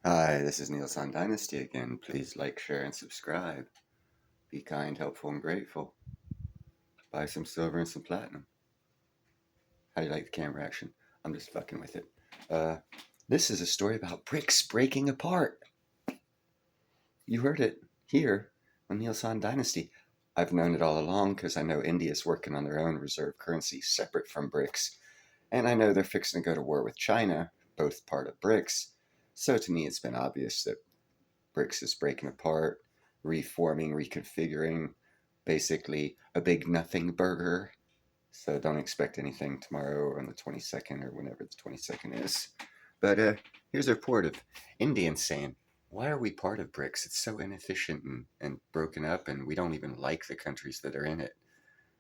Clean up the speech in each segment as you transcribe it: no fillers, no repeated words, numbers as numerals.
Hi, this is Neil's on Dynasty again. Please like, share, and subscribe. Be kind, helpful, and grateful. Buy some silver and some platinum. How do you like the camera action? I'm just fucking with it. Uh, this is a story about BRICS breaking apart. You heard it here on Neil's on Dynasty. I've known it all along because I know India's working on their own reserve currency separate from BRICS. And I know they're fixing to go to war with China, both part of BRICS. So to me, it's been obvious that BRICS is breaking apart, reforming, reconfiguring, basically a big nothing burger. So don't expect anything tomorrow or on the 22nd or whenever the 22nd is. But here's a report of Indians saying, why are we part of BRICS? It's so inefficient and broken up, and we don't even like the countries that are in it.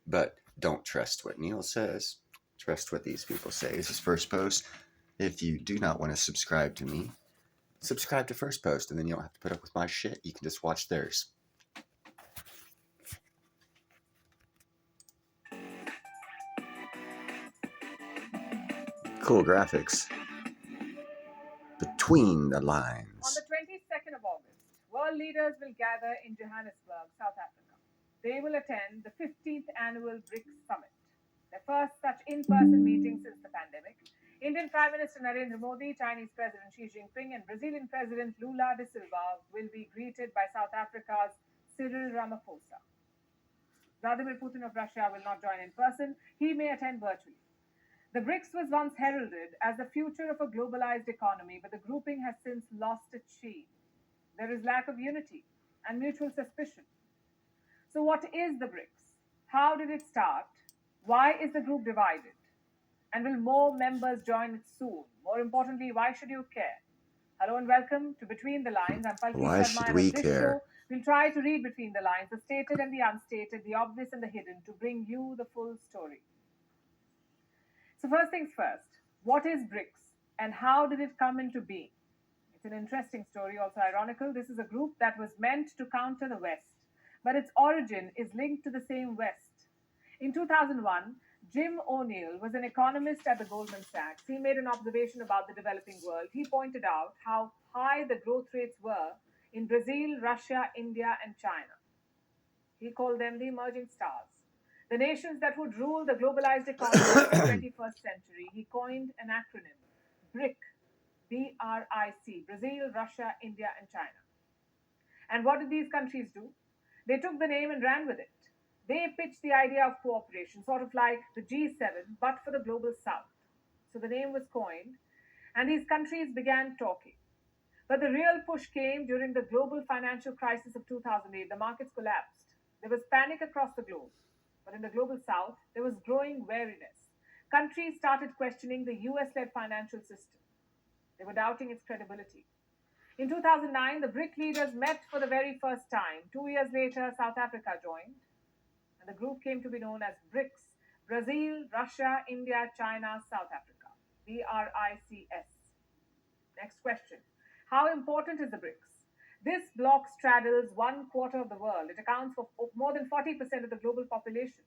But don't trust what Neil says. Trust what these people say. This is First Post. If you do not want to subscribe to me, subscribe to First Post, and then you don't have to put up with my shit. You can just watch theirs. Cool graphics. Between the lines. On the 22nd of August, world leaders will gather in Johannesburg, South Africa. They will attend the 15th annual BRICS summit, their first such in-person meeting since the pandemic. Indian Prime Minister Narendra Modi, Chinese President Xi Jinping, and Brazilian President Lula da Silva will be greeted by South Africa's Cyril Ramaphosa. Vladimir Putin of Russia will not join in person. He may attend virtually. The BRICS was once heralded as the future of a globalized economy, but the grouping has since lost its sheen. There is lack of unity and mutual suspicion. So, what is the BRICS? How did it start? Why is the group divided? And will more members join it soon? More importantly, why should you care? Hello and welcome to Between the Lines. I'm Palki Why Sharma, should and we on this care? show, we'll try to read between the lines, the stated and the unstated, the obvious and the hidden, to bring you the full story. So, first things first, what is BRICS and how did it come into being? It's an interesting story, also ironical. This is a group that was meant to counter the West, but its origin is linked to the same West. In 2001, Jim O'Neill was an economist at the Goldman Sachs. He made an observation about the developing world. He pointed out how high the growth rates were in Brazil, Russia, India, and China. He called them the emerging stars, the nations that would rule the globalized economy of the 21st century. He coined an acronym, BRIC, BRIC, Brazil, Russia, India, and China. And what did these countries do? They took the name and ran with it. They pitched the idea of cooperation, sort of like the G7, but for the global south. So the name was coined, and these countries began talking. But the real push came during the global financial crisis of 2008. The markets collapsed. There was panic across the globe. But in the global south, there was growing wariness. Countries started questioning the US led financial system. They were doubting its credibility. In 2009, the BRIC leaders met for the very first time. 2 years later, South Africa joined, and the group came to be known as BRICS: Brazil, Russia, India, China, South Africa. BRICS. Next question. How important is the BRICS? This bloc straddles 1/4 of the world. It accounts for more than 40% of the global population.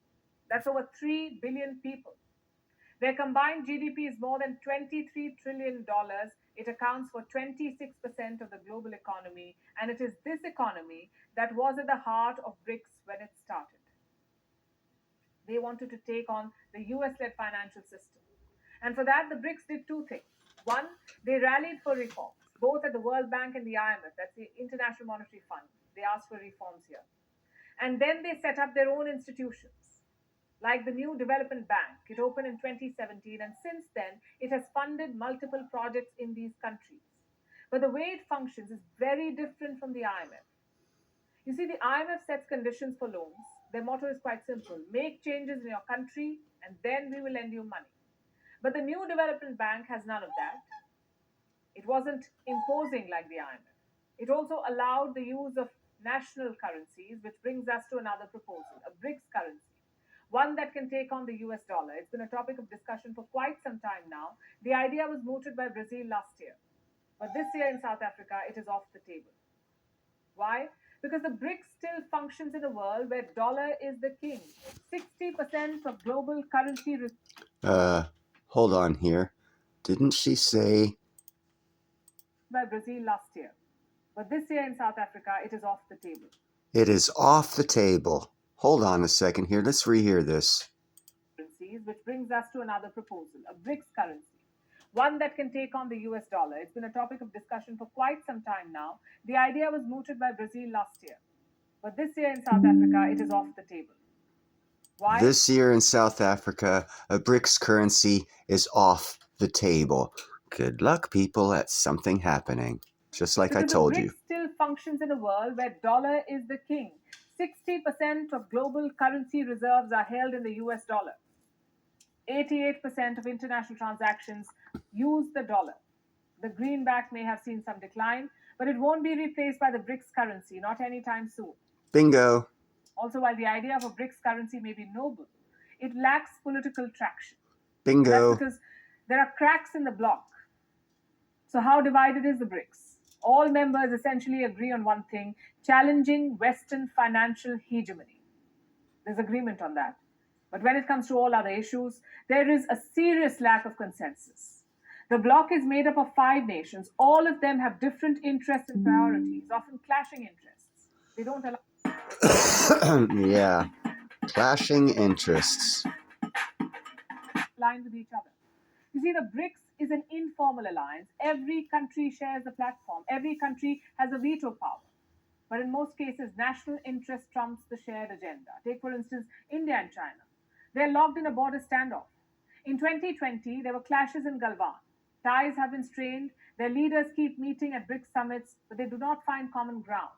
That's over 3 billion people. Their combined GDP is more than $23 trillion. It accounts for 26% of the global economy, and it is this economy that was at the heart of BRICS when it started. They wanted to take on the US led financial system. And for that, the BRICS did two things. One, they rallied for reforms, both at the World Bank and the IMF, that's the International Monetary Fund. They asked for reforms here. And then they set up their own institutions, like the new Development Bank. It opened in 2017, and since then, it has funded multiple projects in these countries. But the way it functions is very different from the IMF. You see, the IMF sets conditions for loans. Their motto is quite simple: make changes in your country, and then we will lend you money. But the new Development Bank has none of that. It wasn't imposing like the IMF. It also allowed the use of national currencies, which brings us to another proposal, a BRICS currency, one that can take on the US dollar. It's been a topic of discussion for quite some time now. The idea was mooted by Brazil last year. But this year in South Africa, it is off the table. Why? Because the BRICS still functions in a world where dollar is the king. 60% of global currency. Hold on here. Didn't she say by Brazil last year. But this year in South Africa, it is off the table. It is off the table. Hold on a second here. Let's rehear this. Which brings us to another proposal, a BRICS currency, one that can take on the US dollar. It's been a topic of discussion for quite some time now. The idea was mooted by Brazil last year. But this year in South Africa, it is off the table. Why? This year in South Africa, a BRICS currency is off the table. Good luck, people. That's something happening. Just like because I told the BRICS you. still functions in a world where dollar is the king. 60% of global currency reserves are held in the US dollar. 88% of international transactions use the dollar. The greenback may have seen some decline, but it won't be replaced by the BRICS currency, not anytime soon. Bingo. Also, while the idea of a BRICS currency may be noble, it lacks political traction. Bingo. That's because there are cracks in the bloc. So how divided is the BRICS? All members essentially agree on one thing: challenging Western financial hegemony. There's agreement on that. But when it comes to all other issues, there is a serious lack of consensus. The bloc is made up of 5 nations. All of them have different interests and priorities, often clashing interests. They don't allow yeah. Clashing interests. align with each other. You see, the BRICS is an informal alliance. Every country shares the platform. Every country has a veto power. But in most cases, national interest trumps the shared agenda. Take, for instance, India and China. They're locked in a border standoff. In 2020, there were clashes in Galwan. Ties have been strained. Their leaders keep meeting at BRICS summits, but they do not find common ground.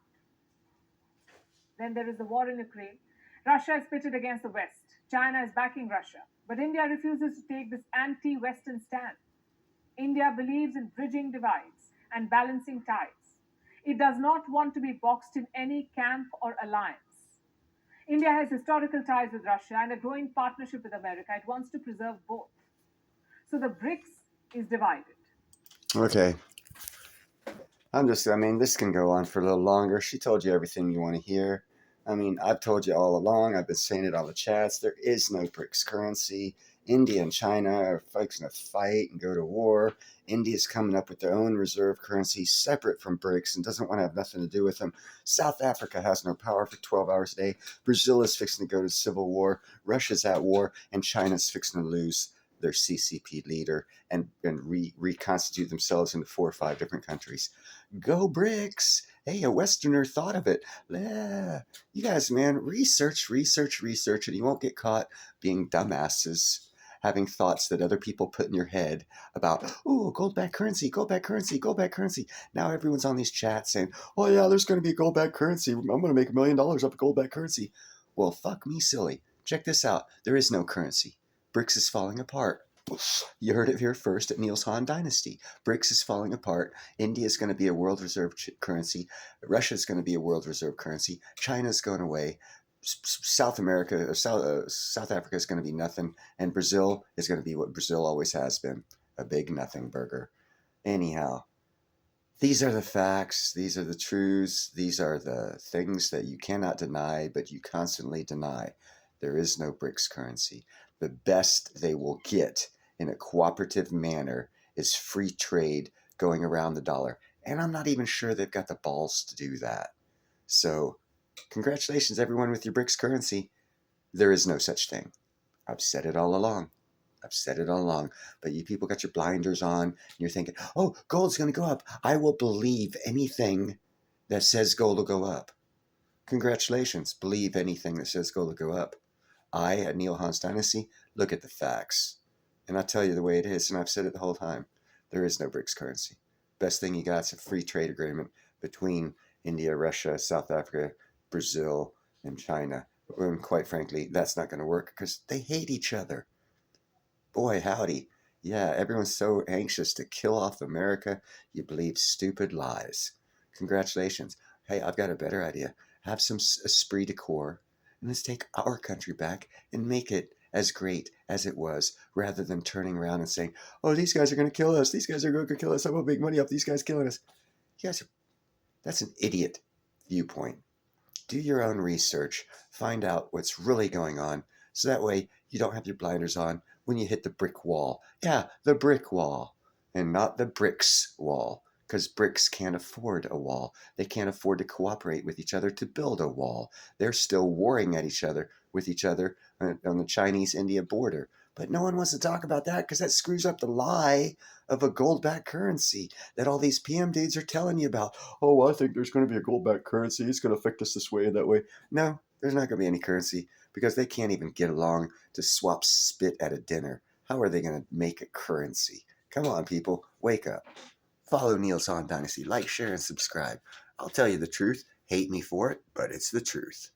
Then there is the war in Ukraine. Russia is pitted against the West. China is backing Russia. But India refuses to take this anti-Western stand. India believes in bridging divides and balancing ties. It does not want to be boxed in any camp or alliance. India has historical ties with Russia and a growing partnership with America. It wants to preserve both. So the BRICS is divided. Okay. This can go on for a little longer. She told you everything you want to hear. I've told you all along. I've been saying it on the chats. There is no BRICS currency. India and China are fixing to fight and go to war. India's coming up with their own reserve currency separate from BRICS and doesn't want to have nothing to do with them. South Africa has no power for 12 hours a day. Brazil is fixing to go to civil war. Russia's at war. And China's fixing to lose their CCP leader and reconstitute themselves into 4 or 5 different countries. Go BRICS. Hey, a Westerner thought of it. Yeah. You guys, man, research, and you won't get caught being dumbasses, having thoughts that other people put in your head about, oh, gold-backed currency, gold-backed currency, gold-backed currency. Now everyone's on these chats saying, oh, yeah, there's going to be a gold-backed currency. I'm going to make $1 million off of gold-backed currency. Well, fuck me, silly. Check this out. There is no currency. BRICS is falling apart. You heard it here first at Niels Han Dynasty. BRICS is falling apart. India is going to be a world reserve currency. Russia is going to be a world reserve currency. China's going away. South Africa is going to be nothing. And Brazil is going to be what Brazil always has been, a big nothing burger. Anyhow, these are the facts. These are the truths. These are the things that you cannot deny, but you constantly deny. There is no BRICS currency. The best they will get in a cooperative manner is free trade going around the dollar. And I'm not even sure they've got the balls to do that. So, congratulations, everyone, with your BRICS currency. There is no such thing. I've said it all along. But you people got your blinders on. And you're thinking, oh, gold's going to go up. I will believe anything that says gold will go up. Congratulations. Believe anything that says gold will go up. I, at Neil Hans Dynasty, look at the facts. And I'll tell you the way it is, and I've said it the whole time. There is no BRICS currency. Best thing you got is a free trade agreement between India, Russia, South Africa, Brazil, and China. And quite frankly, that's not going to work because they hate each other. Boy, howdy. Yeah, everyone's so anxious to kill off America, you believe stupid lies. Congratulations. Hey, I've got a better idea. Have some esprit de corps, and let's take our country back and make it as great as it was, rather than turning around and saying, oh, these guys are going to kill us. These guys are going to kill us. I'm going to make money off these guys killing us. You guys, that's an idiot viewpoint. Do your own research. Find out what's really going on, so that way you don't have your blinders on when you hit the brick wall. Yeah, the brick wall, and not the BRICS wall. because BRICS can't afford a wall. They can't afford to cooperate with each other to build a wall. They're still warring at each other with each other on the Chinese-India border. But no one wants to talk about that because that screws up the lie of a gold-backed currency that all these PM dudes are telling you about. Oh, I think there's going to be a gold-backed currency. It's going to affect us this way and that way. No, there's not going to be any currency because they can't even get along to swap spit at a dinner. How are they going to make a currency? Come on, people, wake up. Follow Neil's Han Dynasty. Like, share, and subscribe. I'll tell you the truth. Hate me for it, but it's the truth.